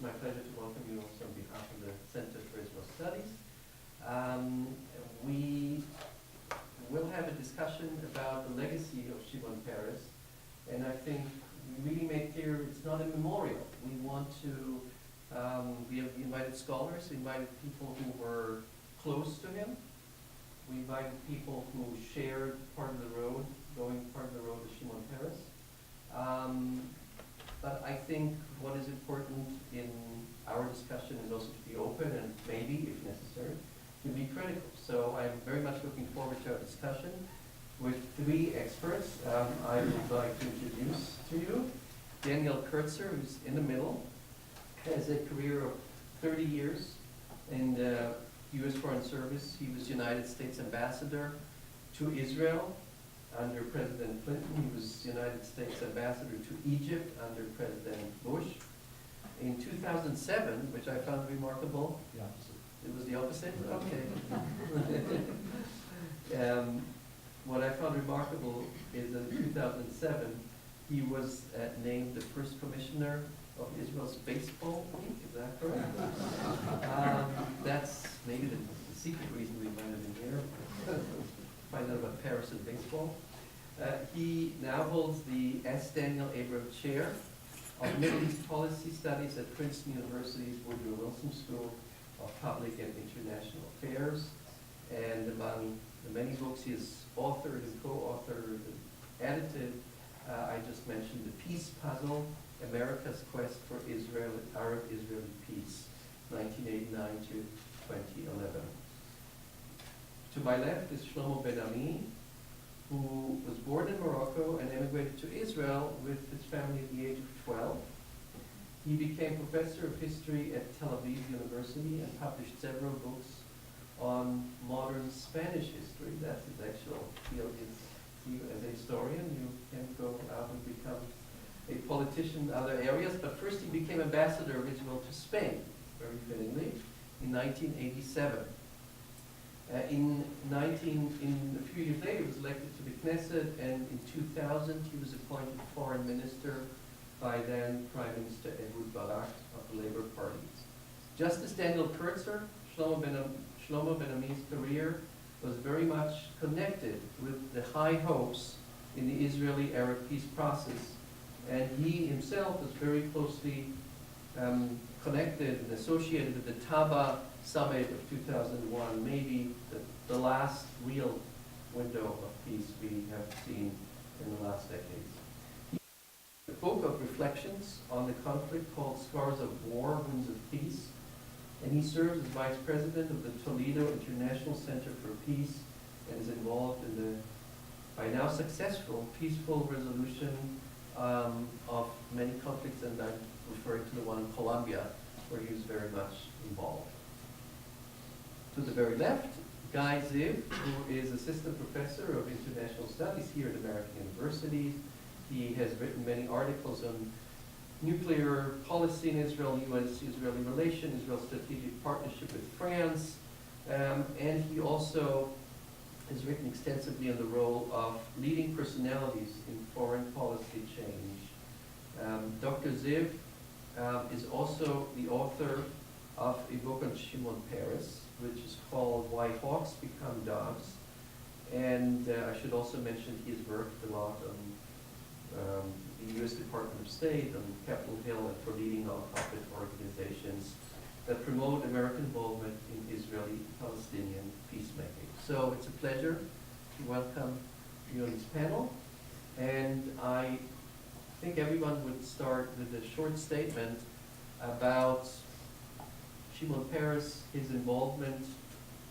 my pleasure to welcome you also on behalf of the Center for Israel Studies. We will have a discussion about the legacy of Shimon Peres, and I think we really made clear it's not a memorial. We want to, we have invited scholars, we invited people who were close to him, we invited people who shared part of the road, going part of the road of Shimon Peres. But I think what is important in our discussion is also to be open and maybe, if necessary, to be critical. So I'm very much looking forward to our discussion with three experts. I would like to introduce to you Daniel Kurtzer, who's in the middle, has a career of 30 years in the U.S. Foreign Service. He was United States Ambassador to Israel under President Clinton. He was United States Ambassador to Egypt under President Bush. In 2007, which I found remarkable. The opposite. It was the opposite? Okay. What I found remarkable is that in 2007, he was named the first commissioner of Israel's baseball league. Is that correct? That's maybe the secret reason we might have been here. Find out about Paris and baseball. He now holds the S. Daniel Chair of Middle East Policy Studies at Princeton University's Woodrow Wilson School of Public and International Affairs. And among the many books he has authored and co-authored and edited, I just mentioned The Peace Puzzle, America's Quest for Arab-Israeli Peace, 1989 to 2011. To my left is Shlomo Ben-Ami, who was born in Morocco and emigrated to Israel with his family at the age of 12. He became professor of history at Tel Aviv University and published several books on modern Spanish history. That's his actual field. As a historian, you can go out and become a politician in other areas, but first he became ambassador of Israel to Spain, very fittingly, in 1987. A few years later, he was elected to the Knesset, and in 2000, he was appointed foreign minister by then Prime Minister Ehud Barak of the Labour Party. Justice Daniel Kurtzer, Shlomo Ben-Ami's career was very much connected with the high hopes in the Israeli-Arab peace process, and he himself was very closely connected and associated with the Taba Summit of 2001, maybe the last real window of peace we have seen in the last decades. A book of reflections on the conflict called Scars of War, Wounds of Peace, and he serves as vice president of the Toledo International Center for Peace and is involved in the, by now successful, peaceful resolution of many conflicts, and I'm referring to the one in Colombia, where he was very much involved. To the very left, Guy Ziv, who is assistant professor of international studies here at American University. He has written many articles on nuclear policy in Israel, U.S.-Israeli relations, Israel's strategic partnership with France, and he also has written extensively on the role of leading personalities in foreign policy change. Dr. Ziv is also the author of a book on Shimon Peres, which is called Why Hawks Become Doves. And I should also mention he has worked a lot on the U.S. Department of State, on Capitol Hill, and for leading nonprofit organizations that promote American involvement in Israeli-Palestinian peacemaking. So it's a pleasure to welcome you on this panel. And I think everyone would start with a short statement about Shimon Peres, his involvement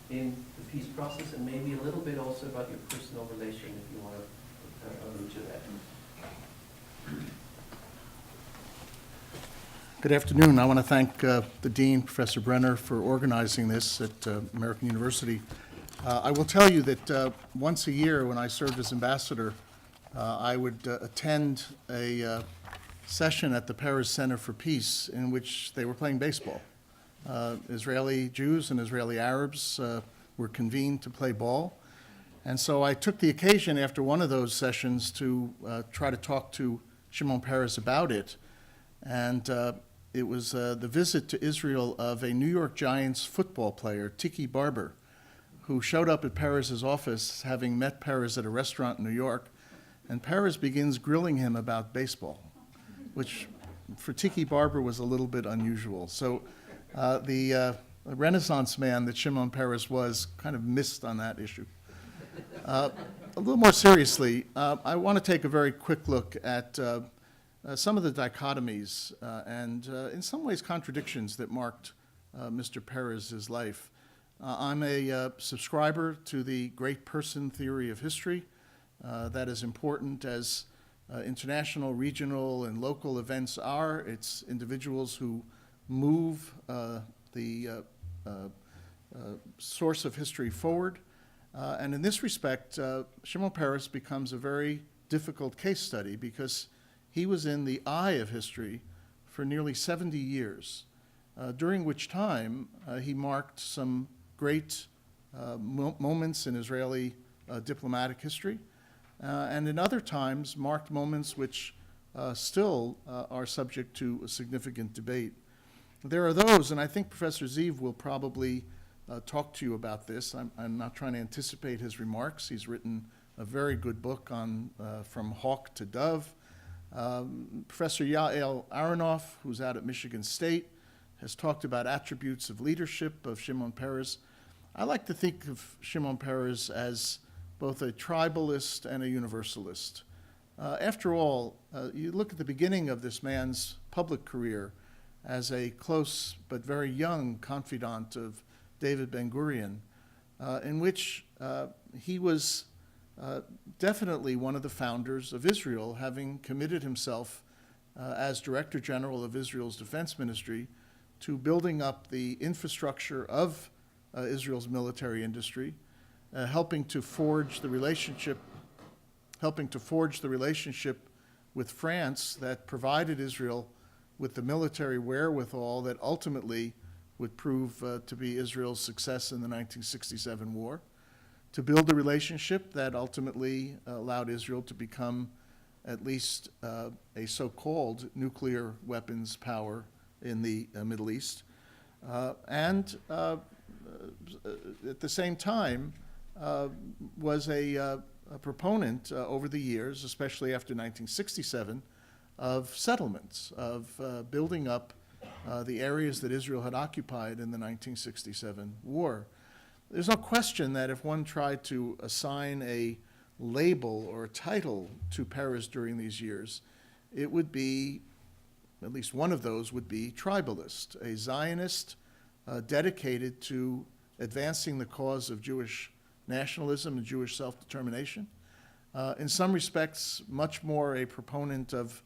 in the peace process, and maybe a little bit also about your personal relation, if you want to allude to that. Good afternoon. I want to thank the Dean, Professor Brenner, for organizing this at American University. I will tell you that once a year when I served as ambassador, I would attend a session at the Peres Center for Peace in which they were playing baseball. Israeli Jews and Israeli Arabs were convened to play ball. And so I took the occasion after one of those sessions to try to talk to Shimon Peres about it. And It was the visit to Israel of a New York Giants football player, Tiki Barber, who showed up at Peres' office having met Peres at a restaurant in New York, and Peres begins grilling him about baseball, which for Tiki Barber was a little bit unusual. So the Renaissance man that Shimon Peres was kind of missed on that issue. A little more seriously, I want to take a very quick look at some of the dichotomies and in some ways contradictions that marked Mr. Peres' life. I'm a subscriber to the great person theory of history. That is important as international, regional, and local events are. It's individuals who move the source of history forward. And in this respect, Shimon Peres becomes a very difficult case study because he was in the eye of history for nearly 70 years, during which time he marked some great moments in Israeli diplomatic history, and in other times marked moments which still are subject to a significant debate. There are those, and I think Professor Ziv will probably talk to you about this. I'm not trying to anticipate his remarks. He's written a very good book on From Hawk to Dove. Professor Yael Aronoff, who's out at Michigan State, has talked about attributes of leadership of Shimon Peres. I like to think of Shimon Peres as both a tribalist and a universalist. After all, you look at the beginning of this man's public career as a close but very young confidant of David Ben-Gurion, in which he was definitely one of the founders of Israel, having committed himself as Director General of Israel's Defense Ministry to building up the infrastructure of Israel's military industry, helping to forge the relationship with France that provided Israel with the military wherewithal that ultimately would prove to be Israel's success in the 1967 war, to build a relationship that ultimately allowed Israel to become at least a so-called nuclear weapons power in the Middle East, and at the same time was a proponent over the years, especially after 1967, of settlements, of building up the areas that Israel had occupied in the 1967 war. There's no question that if one tried to assign a label or a title to Peres during these years, it would be, at least one of those would be tribalist, a Zionist dedicated to advancing the cause of Jewish nationalism and Jewish self-determination. In some respects, much more a proponent of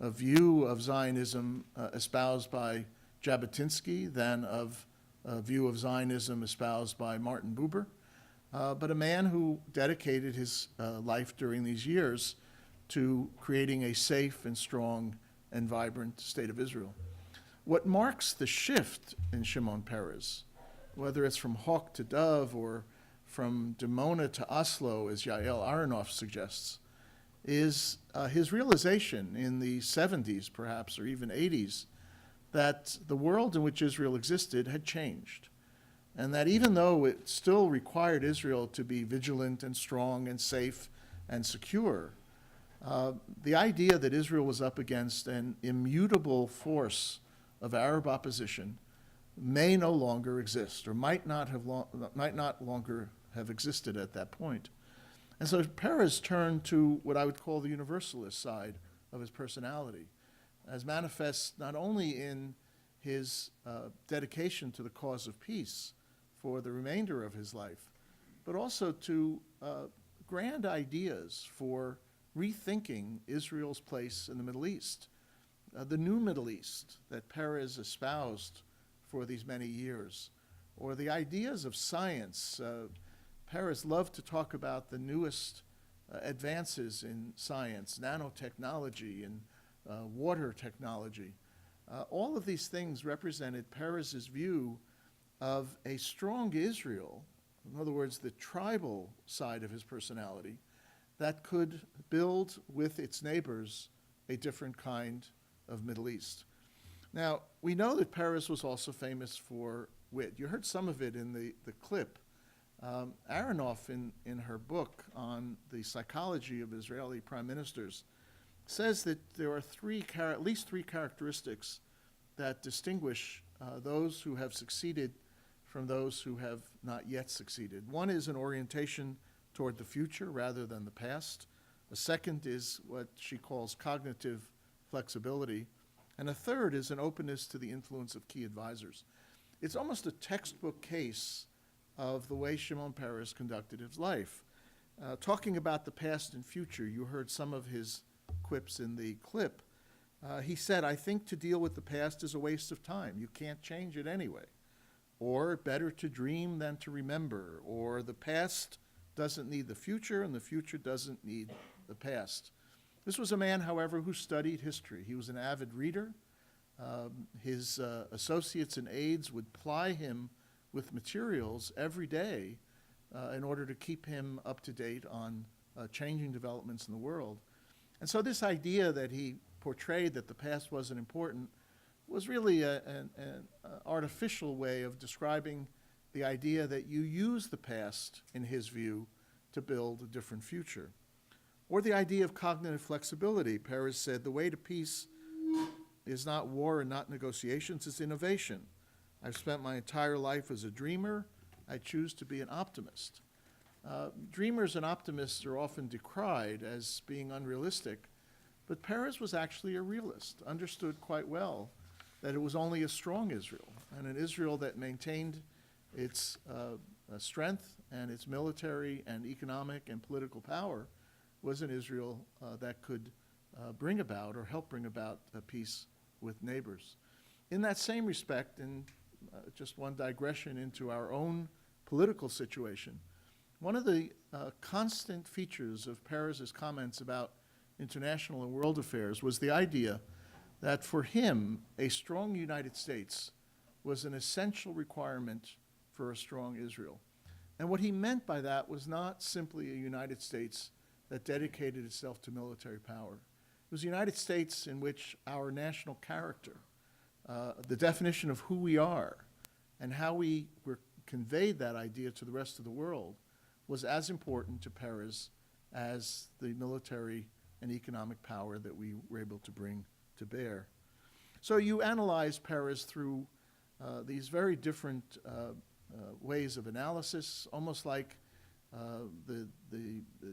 a view of Zionism espoused by Jabotinsky than of a view of Zionism espoused by Martin Buber, but a man who dedicated his life during these years to creating a safe and strong and vibrant state of Israel. What marks the shift in Shimon Peres, whether it's from Hawk to Dove or from Dimona to Oslo, as Yael Aronoff suggests, is his realization in the 70s, perhaps, or even 80s, that the world in which Israel existed had changed, and that even though it still required Israel to be vigilant and strong and safe and secure, the idea that Israel was up against an immutable force of Arab opposition may no longer exist, or might not longer have existed at that point. And so Peres turned to what I would call the universalist side of his personality, as manifest not only in his dedication to the cause of peace for the remainder of his life, but also to grand ideas for rethinking Israel's place in the Middle East, the new Middle East that Peres espoused for these many years, or the ideas of science. Peres loved to talk about the newest advances in science, nanotechnology and water technology. All of these things represented Peres's view of a strong Israel, in other words, the tribal side of his personality, that could build with its neighbors a different kind of Middle East. Now, we know that Peres was also famous for wit. You heard some of it in the clip. Aronoff, in her book on the psychology of Israeli prime ministers, says that there are at least three characteristics that distinguish those who have succeeded from those who have not yet succeeded. One is an orientation toward the future rather than the past. A second is what she calls cognitive flexibility. And a third is an openness to the influence of key advisors. It's almost a textbook case of the way Shimon Peres conducted his life. Talking about the past and future, you heard some of his quips in the clip. He said, "I think to deal with the past is a waste of time. You can't change it anyway. Or better to dream than to remember. Or the past doesn't need the future and the future doesn't need the past." This was a man, however, who studied history. He was an avid reader. His associates and aides would ply him with materials every day in order to keep him up to date on changing developments in the world. And so this idea that he portrayed that the past wasn't important was really an artificial way of describing the idea that you use the past, in his view, to build a different future. Or the idea of cognitive flexibility. Peres said, "The way to peace is not war and not negotiations, it's innovation. I've spent my entire life as a dreamer. I choose to be an optimist." Dreamers and optimists are often decried as being unrealistic, but Peres was actually a realist, understood quite well that it was only a strong Israel, and an Israel that maintained its strength and its military and economic and political power was an Israel that could bring about or help bring about a peace with neighbors. In that same respect, and just one digression into our own political situation, one of the constant features of Peres's comments about international and world affairs was the idea that for him, a strong United States was an essential requirement for a strong Israel. And what he meant by that was not simply a United States that dedicated itself to military power. It was a United States in which our national character, the definition of who we are, and how we conveyed that idea to the rest of the world was as important to Peres as the military and economic power that we were able to bring to bear. So you analyze Peres through these very different ways of analysis, almost like the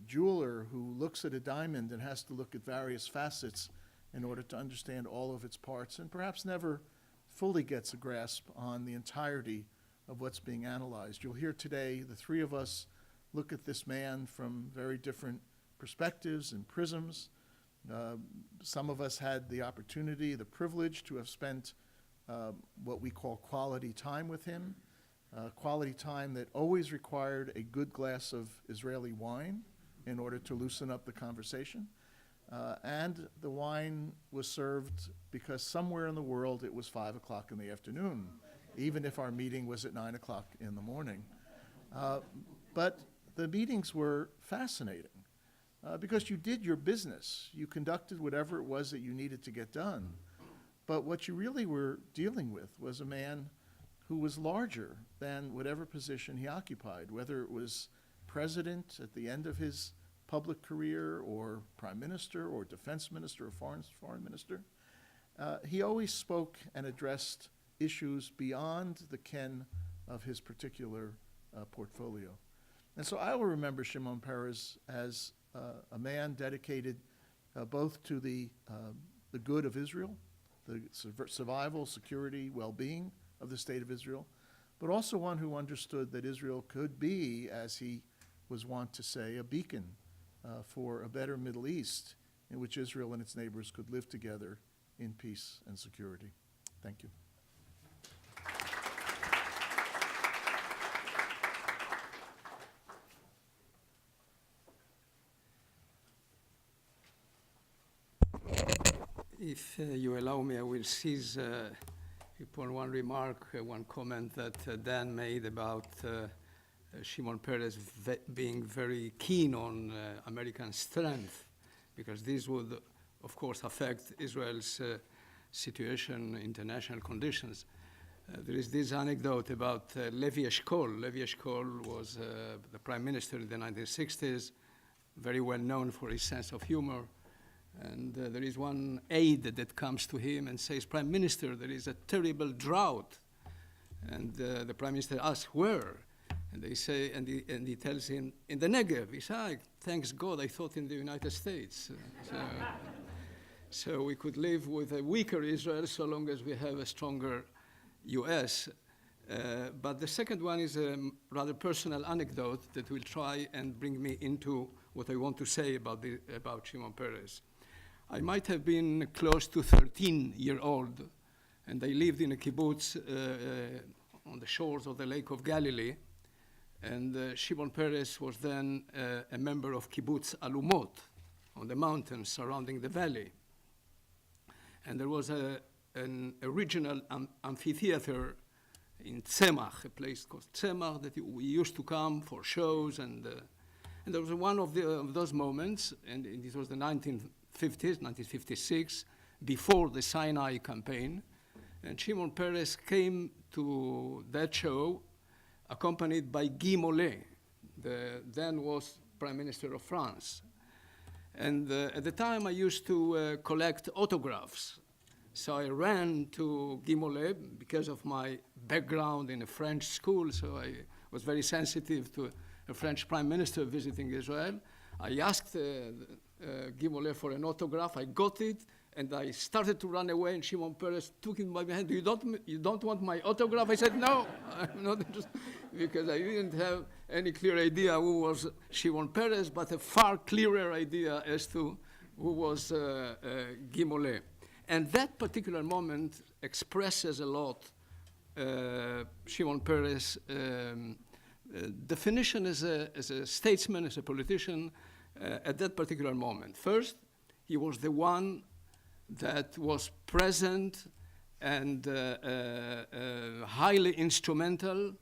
jeweler who looks at a diamond and has to look at various facets in order to understand all of its parts, and perhaps never fully gets a grasp on the entirety of what's being analyzed. You'll hear today the three of us look at this man from very different perspectives and prisms. Some of us had the opportunity, the privilege to have spent what we call quality time with him, quality time that always required a good glass of Israeli wine in order to loosen up the conversation. And the wine was served because somewhere in the world it was 5 o'clock in the afternoon, even if our meeting was at 9 o'clock in the morning. But the meetings were fascinating because you did your business. You conducted whatever it was that you needed to get done. But what you really were dealing with was a man who was larger than whatever position he occupied, whether it was president at the end of his public career, or prime minister, or defense minister, or foreign minister. He always spoke and addressed issues beyond the ken of his particular portfolio. And so I will remember Shimon Peres as a man dedicated both to the good of Israel, the survival, security, well-being of the state of Israel, but also one who understood that Israel could be, as he was wont to say, a beacon for a better Middle East in which Israel and its neighbors could live together in peace and security. Thank you. If you allow me, I will seize upon one remark, one comment that Dan made about Shimon Peres being very keen on American strength, because this would, of course, affect Israel's situation, international conditions. There is this anecdote about Levi Eshkol. Levi Eshkol was the prime minister in the 1960s, very well known for his sense of humor. And there is one aide that comes to him and says, "Prime Minister, there is a terrible drought." And the prime minister asks, "Where?" And they say, and he tells him, "In the Negev." He says, "Thanks God, I thought in the United States." So we could live with a weaker Israel so long as we have a stronger US. But the second one is a rather personal anecdote that will try and bring me into what I want to say about Shimon Peres. I might have been close to 13-year-old, and I lived in a kibbutz on the shores of the Lake of Galilee. And Shimon Peres was then a member of kibbutz Alumot on the mountains surrounding the valley. And there was an original amphitheater in Tzemach, a place called Tzemach, that we used to come for shows. And there was one of those moments, and this was the 1950s, 1956, before the Sinai campaign. And Shimon Peres came to that show accompanied by Guy Mollet, the then was Prime Minister of France. And at the time, I used to collect autographs. So I ran to Guy Mollet because of my background in a French school, so I was very sensitive to a French Prime Minister visiting Israel. I asked Guy Mollet for an autograph. I got it, and I started to run away, and Shimon Peres took it by my hand. You don't want my autograph? I said, "No, I'm not interested," because I didn't have any clear idea who was Shimon Peres, but a far clearer idea as to who was Guy Mollet. And that particular moment expresses a lot Shimon Peres' definition as a statesman, as a politician, at that particular moment. First, he was the one that was present and highly instrumental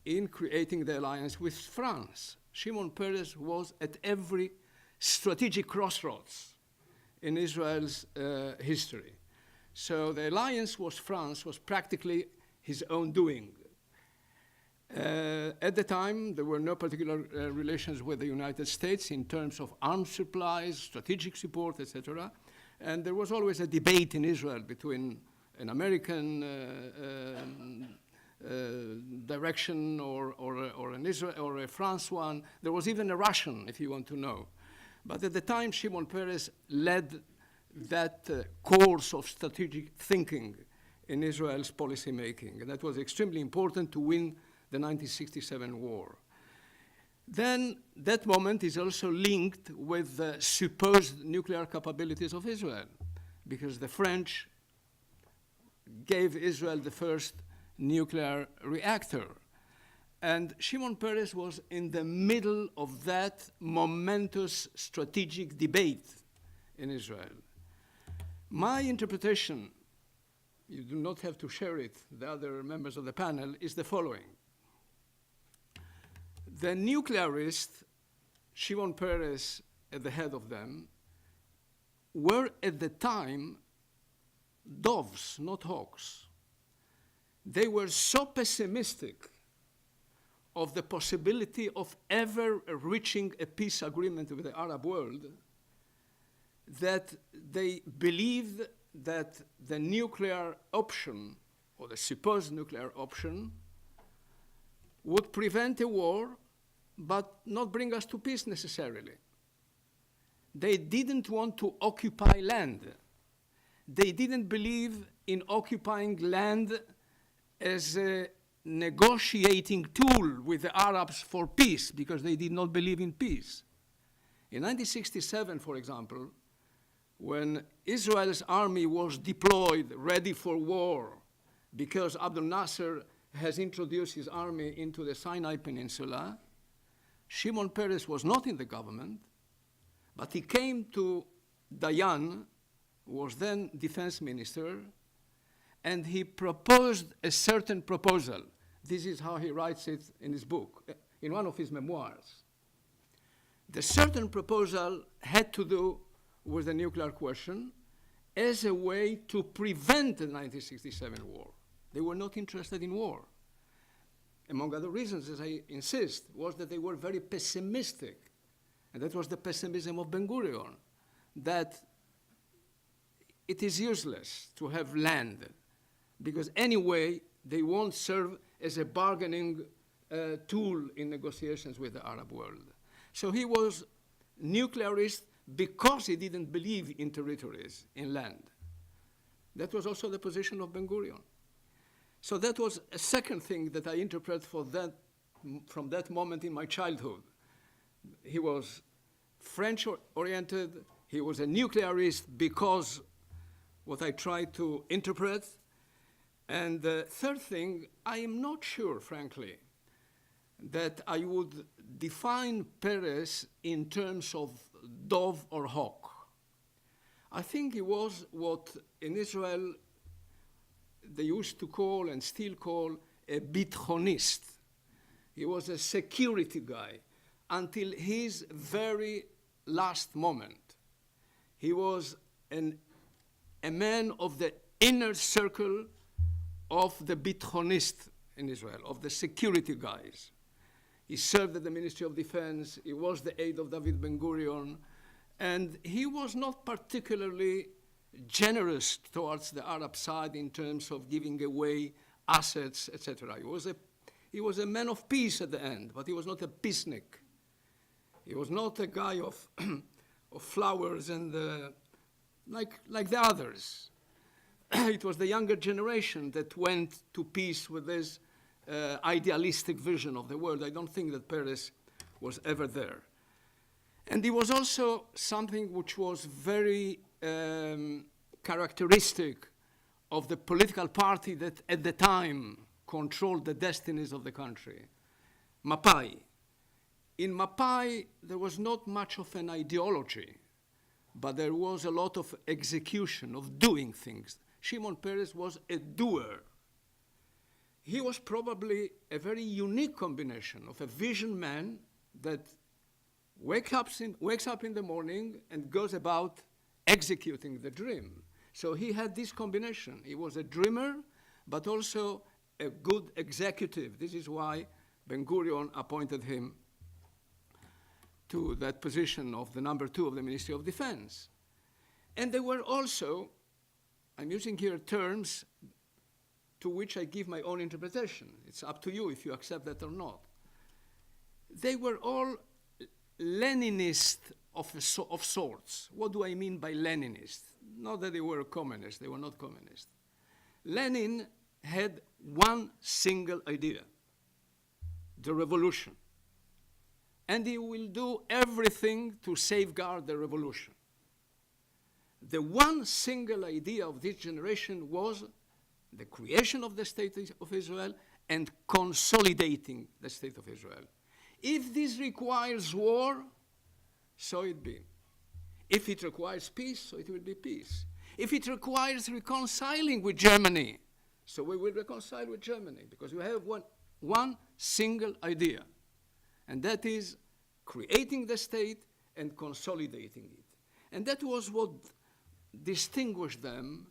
in creating the alliance with France. Shimon Peres was at every strategic crossroads in Israel's history. So the alliance with France was practically his own doing. At the time, there were no particular relations with the United States in terms of arms supplies, strategic support, etc. And there was always a debate in Israel between an American direction or an Israel or a France one. There was even a Russian, if you want to know. But at the time, Shimon Peres led that course of strategic thinking in Israel's policy making. And that was extremely important to win the 1967 war. Then that moment is also linked with the supposed nuclear capabilities of Israel, because the French gave Israel the first nuclear reactor. And Shimon Peres was in the middle of that momentous strategic debate in Israel. My interpretation, you do not have to share it, the other members of the panel, is the following. The nuclearists, Shimon Peres at the head of them, were at the time doves, not hawks. They were so pessimistic of the possibility of ever reaching a peace agreement with the Arab world that they believed that the nuclear option, or the supposed nuclear option, would prevent a war but not bring us to peace necessarily. They didn't want to occupy land. They didn't believe in occupying land as a negotiating tool with the Arabs for peace, because they did not believe in peace. In 1967, for example, when Israel's army was deployed, ready for war, because Abdel Nasser has introduced his army into the Sinai Peninsula, Shimon Peres was not in the government, but he came to Dayan, who was then defense minister, and he proposed a certain proposal. This is how he writes it in his book, in one of his memoirs. The certain proposal had to do with the nuclear question, as a way to prevent the 1967 war. They were not interested in war. Among other reasons, as I insist, was that they were very pessimistic. And that was the pessimism of Ben-Gurion, that it is useless to have land, because anyway, they won't serve as a bargaining tool in negotiations with the Arab world. So he was nuclearist because he didn't believe in territories, in land. That was also the position of Ben-Gurion. So that was a second thing that I interpret from that moment in my childhood. He was French-oriented, he was a nuclearist because what I tried to interpret. And the third thing, I am not sure, frankly, that I would define Peres in terms of dove or hawk. I think he was what in Israel they used to call and still call a bitchonist. He was a security guy until his very last moment. He was a man of the inner circle of the bitchonist in Israel, of the security guys. He served at the Ministry of Defense. He was the aide of David Ben-Gurion. And he was not particularly generous towards the Arab side in terms of giving away assets, etc. He was a man of peace at the end, but he was not a peacenik. He was not a guy of, of flowers and like the others. It was the younger generation that went to peace with this idealistic vision of the world. I don't think that Peres was ever there. And it was also something which was very characteristic of the political party that at the time controlled the destinies of the country, Mapai. In Mapai, there was not much of an ideology, but there was a lot of execution, of doing things. Shimon Peres was a doer. He was probably a very unique combination of a vision man that wakes up in the morning and goes about executing the dream. So he had this combination. He was a dreamer, but also a good executive. This is why Ben-Gurion appointed him to that position of the number 2 of the Ministry of Defense. And they were also, I'm using here terms to which I give my own interpretation. It's up to you if you accept that or not. They were all Leninist of sorts. What do I mean by Leninist? Not that they were communists, they were not communists. Lenin had one single idea, the revolution. And he will do everything to safeguard the revolution. The one single idea of this generation was the creation of the State of Israel and consolidating the State of Israel. If this requires war, so it be. If it requires peace, so it will be peace. If it requires reconciling with Germany, so we will reconcile with Germany, because we have one single idea, and that is creating the state and consolidating it. And that was what distinguished them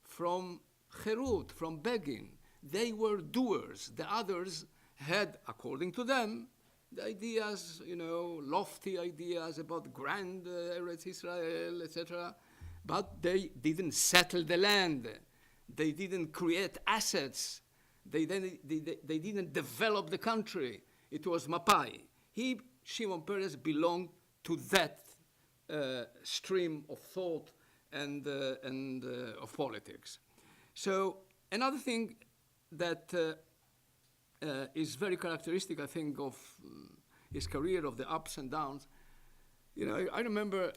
from Herut, from Begin. They were doers. The others had, according to them, the ideas, lofty ideas about grand Eretz Israel, etc. But they didn't settle the land. They didn't create assets. They didn't develop the country. It was Mapai. Shimon Peres, belonged to that stream of thought and of politics. So another thing that is very characteristic, I think, of his career, of the ups and downs. I remember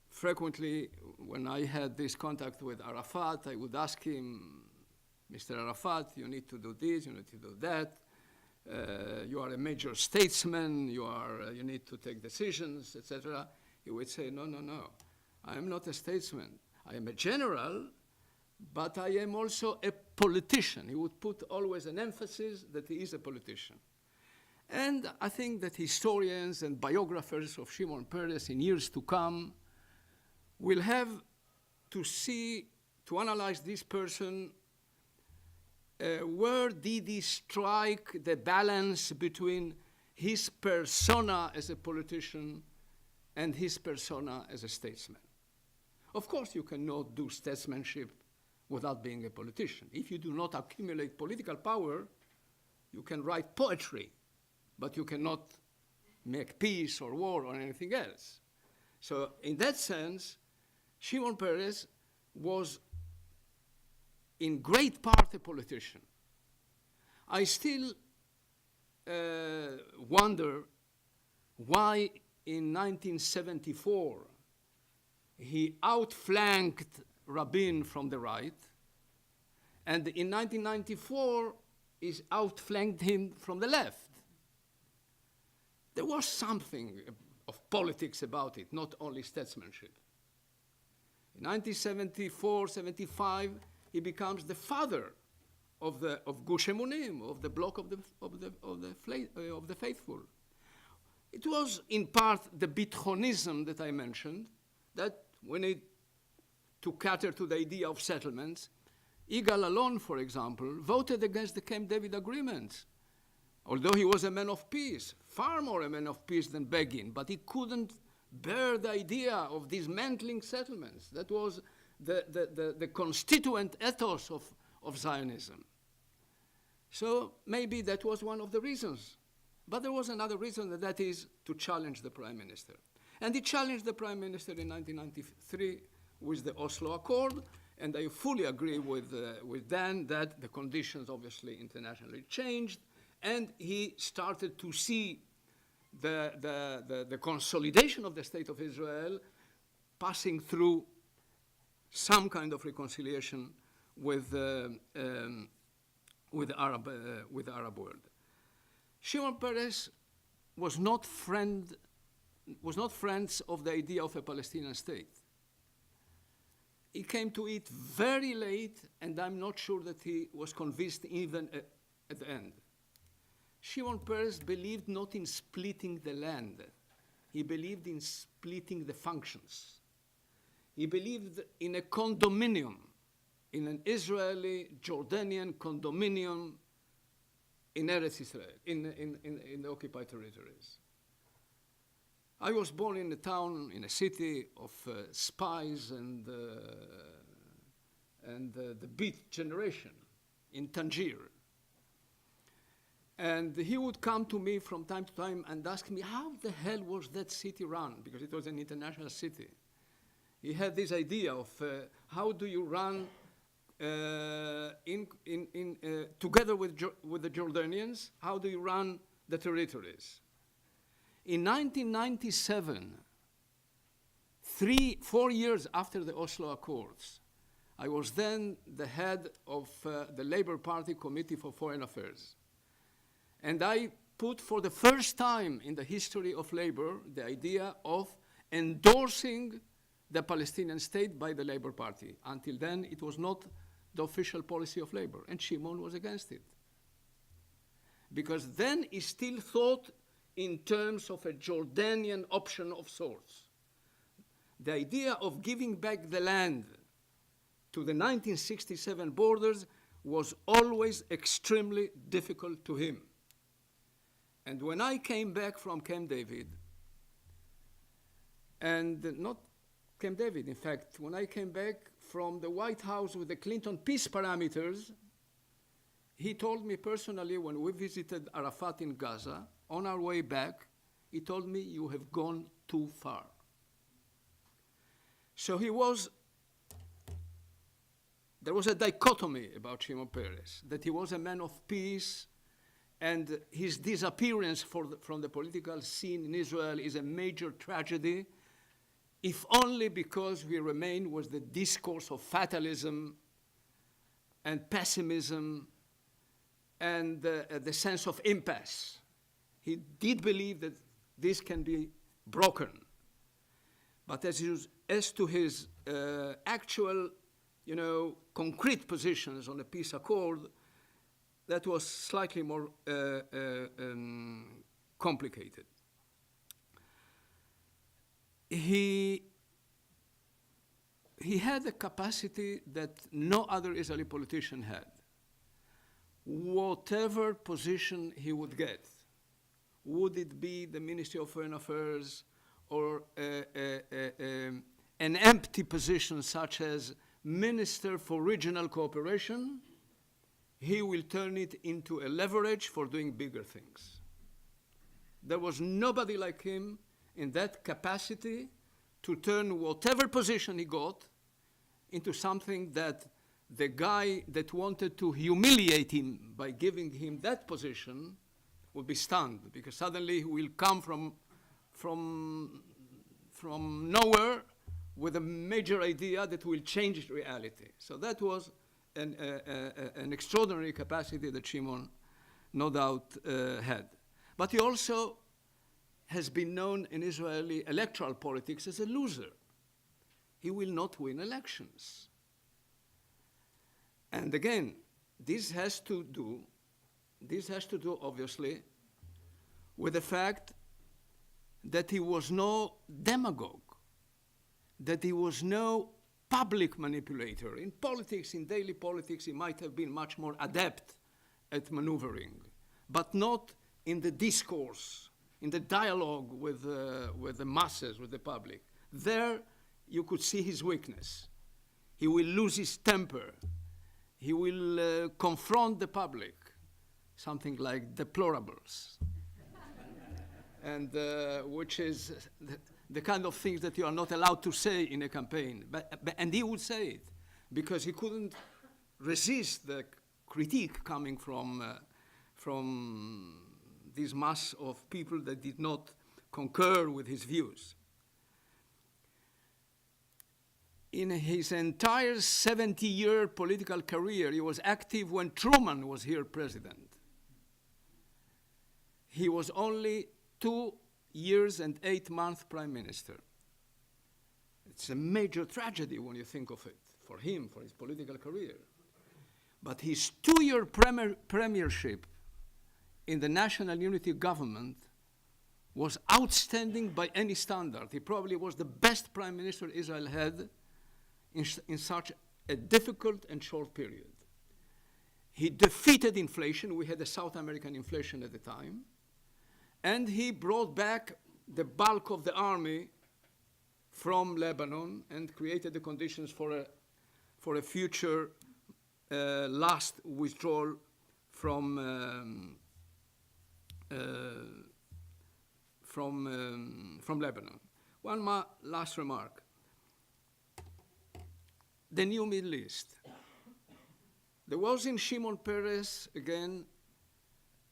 frequently when I had this contact with Arafat, I would ask him, Mr. Arafat, you need to do this, you need to do that. You are a major statesman, you need to take decisions, etc. He would say, no, I am not a statesman. I am a general, but I am also a politician. He would put always an emphasis that he is a politician. And I think that historians and biographers of Shimon Peres in years to come will have to analyze this person, where did he strike the balance between his persona as a politician and his persona as a statesman. Of course, you cannot do statesmanship without being a politician. If you do not accumulate political power, you can write poetry, but you cannot make peace or war or anything else. So in that sense, Shimon Peres was in great part a politician. I still wonder why in 1974 he outflanked Rabin from the right, and in 1994 he outflanked him from the left. There was something of politics about it, not only statesmanship. In 1974-75, he becomes the father of Gush Emunim, of the bloc of the faithful. It was in part the Bitchonism that I mentioned, that we need to cater to the idea of settlements. Yigal Allon, for example, voted against the Camp David agreement, although he was a man of peace, far more a man of peace than Begin, but he couldn't bear the idea of dismantling settlements. That was the constituent ethos of Zionism. So maybe that was one of the reasons. But there was another reason, and that is to challenge the prime minister. And he challenged the prime minister in 1993 with the Oslo Accord, and I fully agree with Dan that the conditions obviously internationally changed, and he started to see the consolidation of the state of Israel passing through some kind of reconciliation with the Arab world. Shimon Peres was not friends of the idea of a Palestinian state. He came to it very late, and I'm not sure that he was convinced even at the end. Shimon Peres believed not in splitting the land. He believed in splitting the functions. He believed in a condominium, in an Israeli-Jordanian condominium in Eretz Israel, in the occupied territories. I was born in a town, in a city of spies and the beat generation in Tangier. And he would come to me from time to time and ask me, how the hell was that city run? Because it was an international city. He had this idea of how do you run together with the Jordanians, how do you run the territories? In 1997, 4 years after the Oslo Accords, I was then the head of the Labour Party Committee for Foreign Affairs. And I put for the first time in the history of labor the idea of endorsing the Palestinian state by the Labour Party. Until then, it was not the official policy of labor, and Shimon was against it. Because then he still thought in terms of a Jordanian option of sorts. The idea of giving back the land to the 1967 borders was always extremely difficult to him. And when I came back from Camp David, and not Camp David, in fact, when I came back from the White House with the Clinton peace parameters, he told me personally when we visited Arafat in Gaza, on our way back, he told me, you have gone too far. So there was a dichotomy about Shimon Peres, that he was a man of peace, and his disappearance from the political scene in Israel is a major tragedy, if only because we remain with the discourse of fatalism and pessimism and the sense of impasse. He did believe that this can be broken. But as to his actual, concrete positions on the peace accord, that was slightly more complicated. He he had a capacity that no other Israeli politician had. Whatever position he would get, would it be the Ministry of Foreign Affairs or an empty position such as Minister for Regional Cooperation, he will turn it into a leverage for doing bigger things. There was nobody like him in that capacity to turn whatever position he got into something that the guy that wanted to humiliate him by giving him that position would be stunned, because suddenly he will come from nowhere with a major idea that will change reality. So that was an extraordinary capacity that Shimon no doubt had. But he also has been known in Israeli electoral politics as a loser. He will not win elections. And again, this has to do obviously with the fact that he was no demagogue, that he was no public manipulator. In politics, in daily politics, he might have been much more adept at maneuvering, but not in the discourse, in the dialogue with the masses, with the public. There, you could see his weakness. He will lose his temper. He will confront the public, something like deplorables, and which is the kind of things that you are not allowed to say in a campaign. And he would say it, because he couldn't resist the critique coming from this mass of people that did not concur with his views. In his entire 70-year political career, he was active when Truman was here president. He was only 2 years and 8 months prime minister. It's a major tragedy when you think of it, for him, for his political career. But his 2-year premiership in the national unity government was outstanding by any standard. He probably was the best prime minister Israel had in such a difficult and short period. He defeated inflation. We had a South American inflation at the time. And he brought back the bulk of the army from Lebanon and created the conditions for a future last withdrawal from Lebanon. One last remark. The new Middle East. There was in Shimon Peres, again,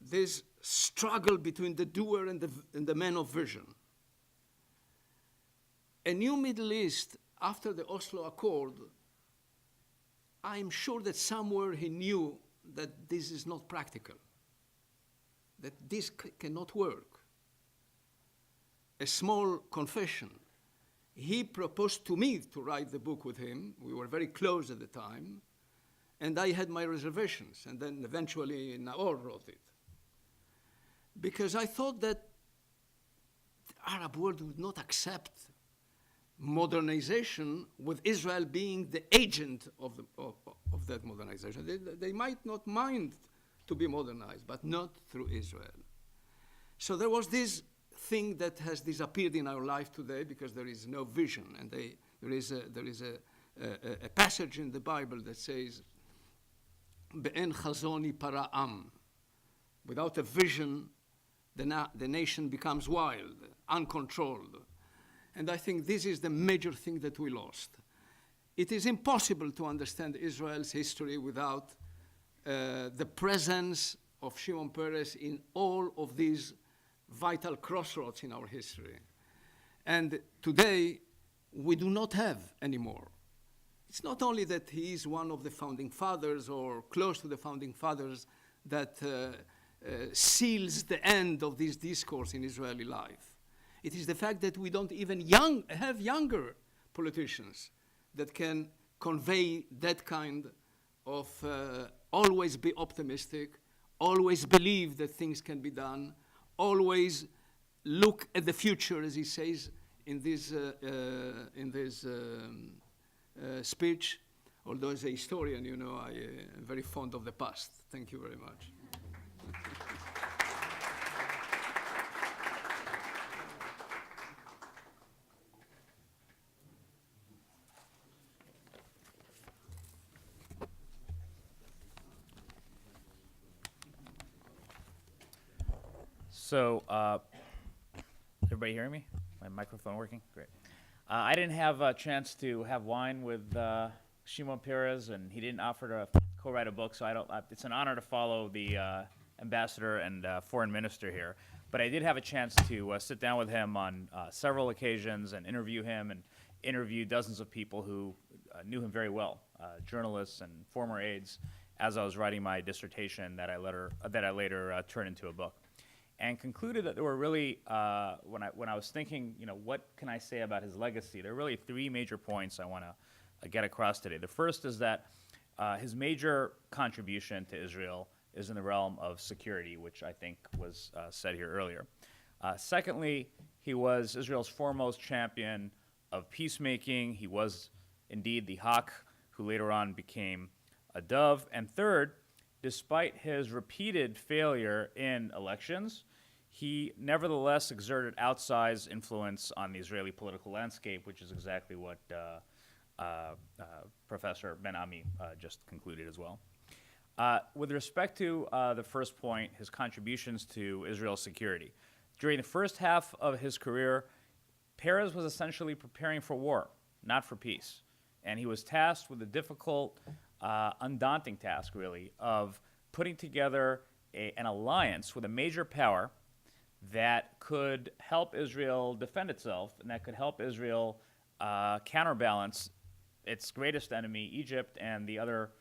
this struggle between the doer and the man of vision. A new Middle East, after the Oslo Accord, I'm sure that somewhere he knew that this is not practical, that this cannot work. A small confession. He proposed to me to write the book with him. We were very close at the time. And I had my reservations. And then eventually Naor wrote it. Because I thought that the Arab world would not accept modernization with Israel being the agent of that modernization. They might not mind to be modernized, but not through Israel. So there was this thing that has disappeared in our life today because there is no vision. And there is a passage in the Bible that says, Be'en chazoni para'am. Without a vision, the nation becomes wild, uncontrolled. And I think this is the major thing that we lost. It is impossible to understand Israel's history without the presence of Shimon Peres in all of these vital crossroads in our history. And today, we do not have anymore. It's not only that he is one of the founding fathers or close to the founding fathers that seals the end of this discourse in Israeli life. It is the fact that we don't even have younger politicians that can convey that kind of always be optimistic, always believe that things can be done, always look at the future, as he says in this speech. Although as a historian, you know, I am very fond of the past. Thank you very much. So, everybody hearing me? My microphone working? Great. I didn't have a chance to have wine with Shimon Peres, and he didn't offer to co-write a book, so I don't. It's an honor to follow the ambassador and foreign minister here. But I did have a chance to sit down with him on several occasions and interview him, and interview dozens of people who knew him very well, journalists and former aides, as I was writing my dissertation that I later turned into a book. And concluded that there were really, when I was thinking, you know, what can I say about his legacy, there are really three major points I want to get across today. The first is that his major contribution to Israel is in the realm of security, which I think was said here earlier. Secondly, he was Israel's foremost champion of peacemaking. He was indeed the hawk who later on became a dove. And third, despite his repeated failure in elections, he nevertheless exerted outsized influence on the Israeli political landscape, which is exactly what Professor Ben-Ami just concluded as well. With respect to the first point, his contributions to Israel's security. During the first half of his career, Peres was essentially preparing for war, not for peace. And he was tasked with the difficult, undaunting task, really, of putting together an alliance with a major power that could help Israel defend itself and that could help Israel counterbalance its greatest enemy, Egypt, and the other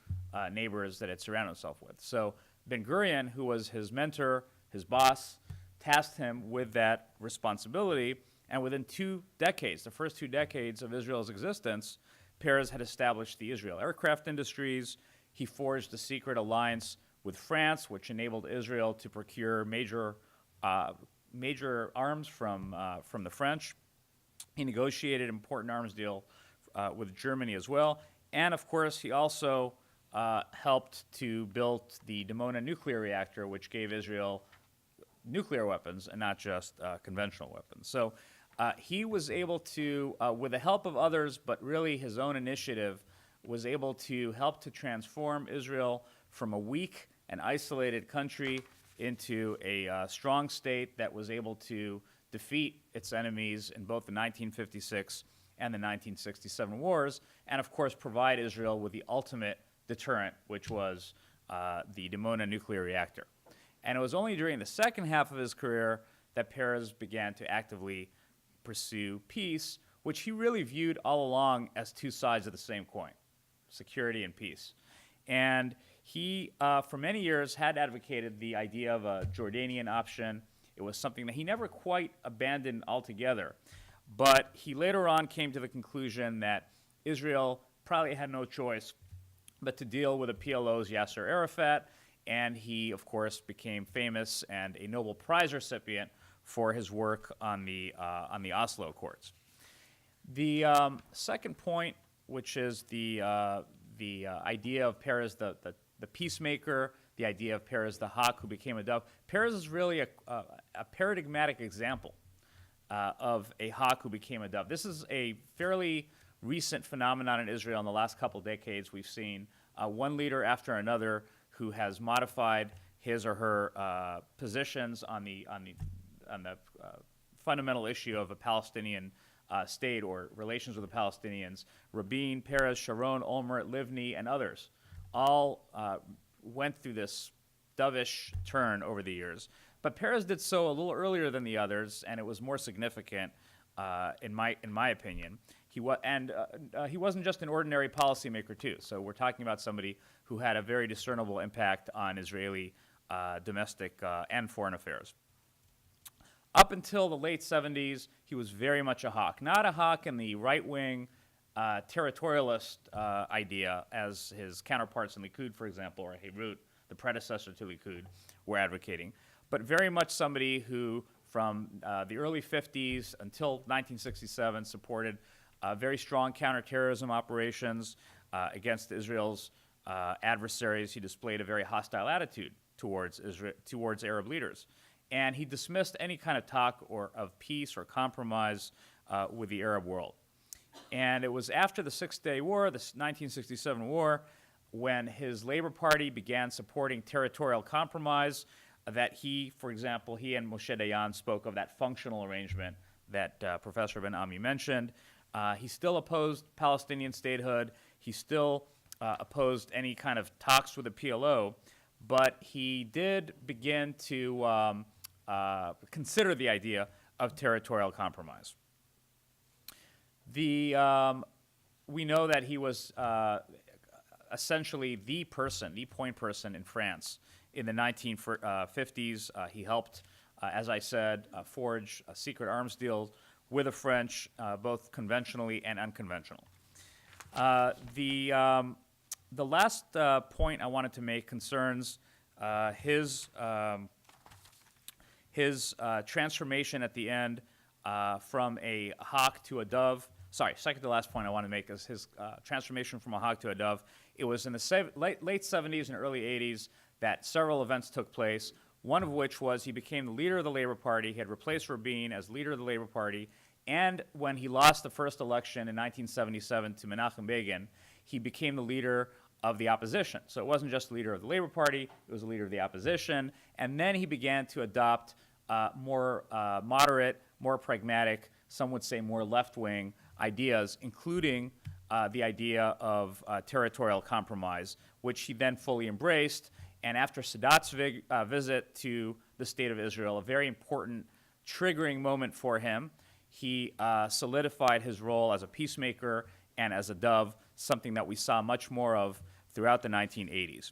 neighbors that it surrounded itself with. So Ben-Gurion, who was his mentor, his boss, tasked him with that responsibility. And within 2 decades, the first 2 decades of Israel's existence, Peres had established the Israel aircraft industries. He forged a secret alliance with France, which enabled Israel to procure major arms from the French. He negotiated an important arms deal with Germany as well. And of course, he also helped to build the Dimona nuclear reactor, which gave Israel nuclear weapons and not just conventional weapons. So he was able to, with the help of others, but really his own initiative, was able to help to transform Israel from a weak and isolated country into a strong state that was able to defeat its enemies in both the 1956 and the 1967 wars, and of course provide Israel with the ultimate deterrent, which was the Dimona nuclear reactor. And it was only during the second half of his career that Peres began to actively pursue peace, which he really viewed all along as two sides of the same coin, security and peace. And he, for many years, had advocated the idea of a Jordanian option. It was something that he never quite abandoned altogether. But he later on came to the conclusion that Israel probably had no choice but to deal with the PLO's Yasser Arafat, and he, of course, became famous and a Nobel Prize recipient for his work on the Oslo Accords. The second point, which is the idea of Peres, the peacemaker, the idea of Peres the hawk who became a dove. Peres is really a paradigmatic example of a hawk who became a dove. This is a fairly recent phenomenon in Israel in the last couple decades. We've seen one leader after another who has modified his or her positions on the fundamental issue of a Palestinian state or relations with the Palestinians. Rabin, Peres, Sharon, Olmert, Livni, and others all went through this dovish turn over the years. But Peres did so a little earlier than the others, and it was more significant, in my opinion. He wasn't just an ordinary policymaker too. So we're talking about somebody who had a very discernible impact on Israeli domestic and foreign affairs. Up until the late 70s, he was very much a hawk. Not a hawk in the right-wing territorialist idea, as his counterparts in Likud, for example, or Herut, the predecessor to Likud, were advocating, but very much somebody who, from the early 50s until 1967, supported very strong counterterrorism operations against Israel's adversaries. He displayed a very hostile attitude towards Arab leaders. And he dismissed any kind of talk of peace or compromise with the Arab world. And it was after the Six-Day War, the 1967 war, when his Labor Party began supporting territorial compromise that he, for example, he and Moshe Dayan spoke of that functional arrangement that Professor Ben-Ami mentioned. He still opposed Palestinian statehood. He still opposed any kind of talks with the PLO, but he did begin to consider the idea of territorial compromise. We know that he was essentially the point person in France in the 1950s. He helped, as I said, forge a secret arms deal with the French, both conventionally and unconventional. The last point I wanted to make concerns his transformation at the end from a hawk to a dove. Sorry, second to last point I want to make is his transformation from a hawk to a dove. It was in the late 70s and early 80s that several events took place, one of which was he became the leader of the Labor Party. He had replaced Rabin as leader of the Labor Party. And when he lost the first election in 1977 to Menachem Begin, he became the leader of the opposition. So it wasn't just the leader of the Labor Party, it was the leader of the opposition. And then he began to adopt more moderate, more pragmatic, some would say more left-wing ideas, including the idea of territorial compromise, which he then fully embraced. And after Sadat's visit to the State of Israel, a very important triggering moment for him, he solidified his role as a peacemaker and as a dove, something that we saw much more of throughout the 1980s.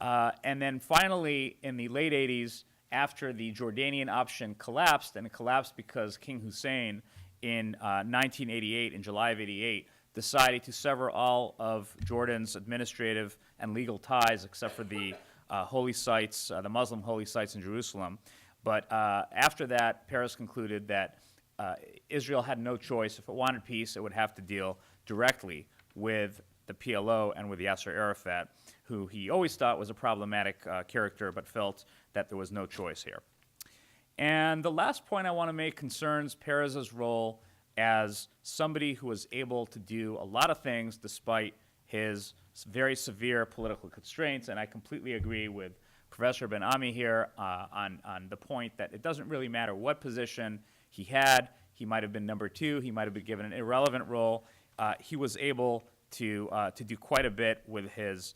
And then finally, in the late 80s, after the Jordanian option collapsed, and it collapsed because King Hussein in 1988, in July of 88, decided to sever all of Jordan's administrative and legal ties except for the holy sites, the Muslim holy sites in Jerusalem. But after that, Peres concluded that Israel had no choice. If it wanted peace, it would have to deal directly with the PLO and with Yasser Arafat, who he always thought was a problematic character, but felt that there was no choice here. And the last point I want to make concerns Peres's role as somebody who was able to do a lot of things despite his very severe political constraints. And I completely agree with Professor Ben-Ami here on the point that it doesn't really matter what position he had. He might have been number two. He might have been given an irrelevant role. He was able to do quite a bit with his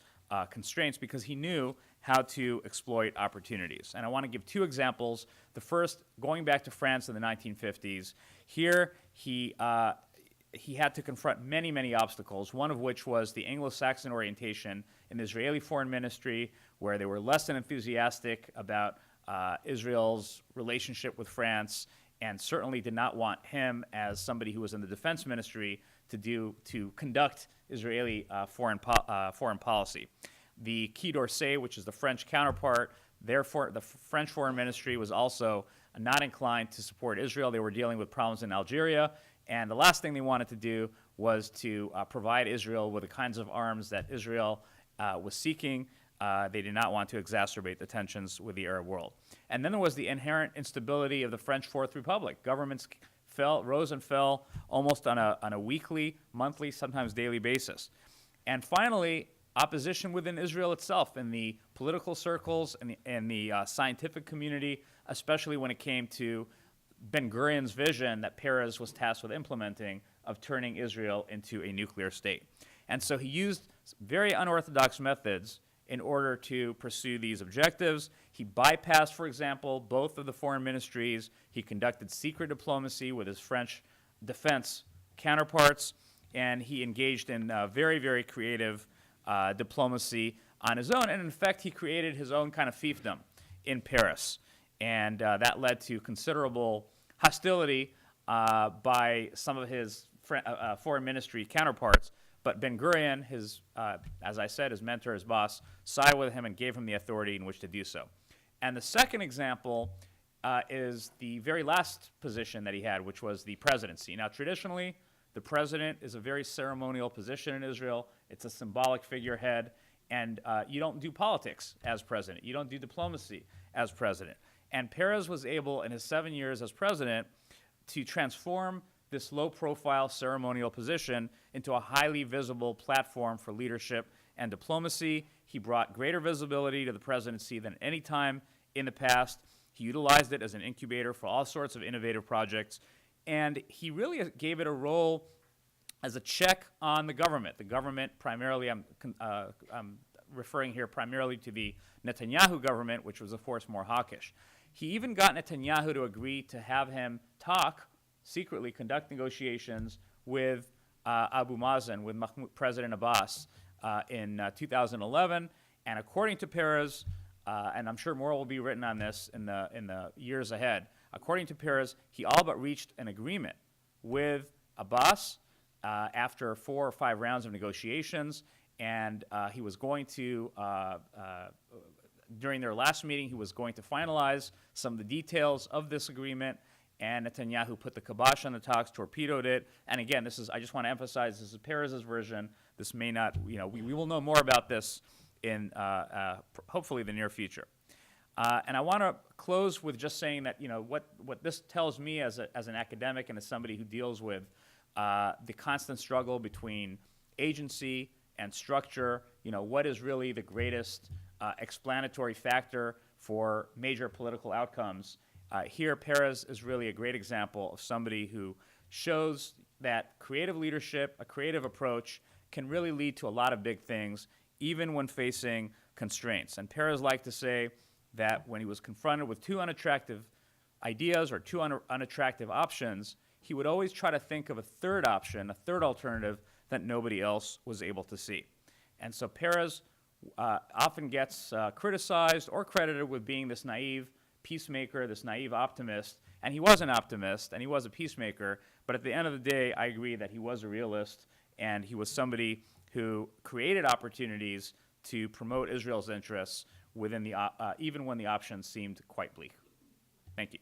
constraints because he knew how to exploit opportunities. And I want to give two examples. The first, going back to France in the 1950s, here he had to confront many, many obstacles, one of which was the Anglo-Saxon orientation in the Israeli foreign ministry, where they were less than enthusiastic about Israel's relationship with France, and certainly did not want him, as somebody who was in the defense ministry, to conduct Israeli foreign policy. The Quai d'Orsay, which is the French counterpart, therefore the French foreign ministry was also not inclined to support Israel. They were dealing with problems in Algeria, and the last thing they wanted to do was to provide Israel with the kinds of arms that Israel was seeking. They did not want to exacerbate the tensions with the Arab world. And then there was the inherent instability of the French Fourth Republic. Governments rose and fell almost on a weekly, monthly, sometimes daily basis. And finally, opposition within Israel itself, in the political circles and the scientific community, especially when it came to Ben-Gurion's vision that Peres was tasked with implementing of turning Israel into a nuclear state. And so he used very unorthodox methods in order to pursue these objectives. He bypassed, for example, both of the foreign ministries. He conducted secret diplomacy with his French defense counterparts, and he engaged in very, very creative diplomacy on his own. And in fact, he created his own kind of fiefdom in Paris. And that led to considerable hostility by some of his foreign ministry counterparts. But Ben-Gurion, as I said, his mentor, his boss, sided with him and gave him the authority in which to do so. And the second example is the very last position that he had, which was the presidency. Now, traditionally, the president is a very ceremonial position in Israel. It's a symbolic figurehead, and you don't do politics as president. You don't do diplomacy as president. And Peres was able, in his 7 years as president, to transform this low-profile ceremonial position into a highly visible platform for leadership and diplomacy. He brought greater visibility to the presidency than any time in the past. He utilized it as an incubator for all sorts of innovative projects, and he really gave it a role as a check on the government. The government, primarily, I'm referring here primarily to the Netanyahu government, which was, of course, more hawkish. He even got Netanyahu to agree to have him talk, secretly conduct negotiations with Abu Mazen, with President Abbas, in 2011. And according to Peres, and I'm sure more will be written on this in the years ahead, according to Peres, he all but reached an agreement with Abbas after 4 or 5 rounds of negotiations, and he was going to, during their last meeting, he was going to finalize some of the details of this agreement, and Netanyahu put the kibosh on the talks, torpedoed it. And again, I just want to emphasize, this is Peres' version. This may not, we will know more about this in hopefully the near future. And I want to close with just saying that, what this tells me as an academic and as somebody who deals with the constant struggle between agency and structure, what is really the greatest explanatory factor for major political outcomes. Here, Peres is really a great example of somebody who shows that creative leadership, a creative approach, can really lead to a lot of big things, even when facing constraints. And Peres liked to say that when he was confronted with 2 unattractive ideas or 2 unattractive options, he would always try to think of a third option, a third alternative that nobody else was able to see. And so Peres often gets criticized or credited with being this naive peacemaker, this naive optimist, and he was an optimist and he was a peacemaker, but at the end of the day, I agree that he was a realist and he was somebody who created opportunities to promote Israel's interests within even when the options seemed quite bleak. Thank you.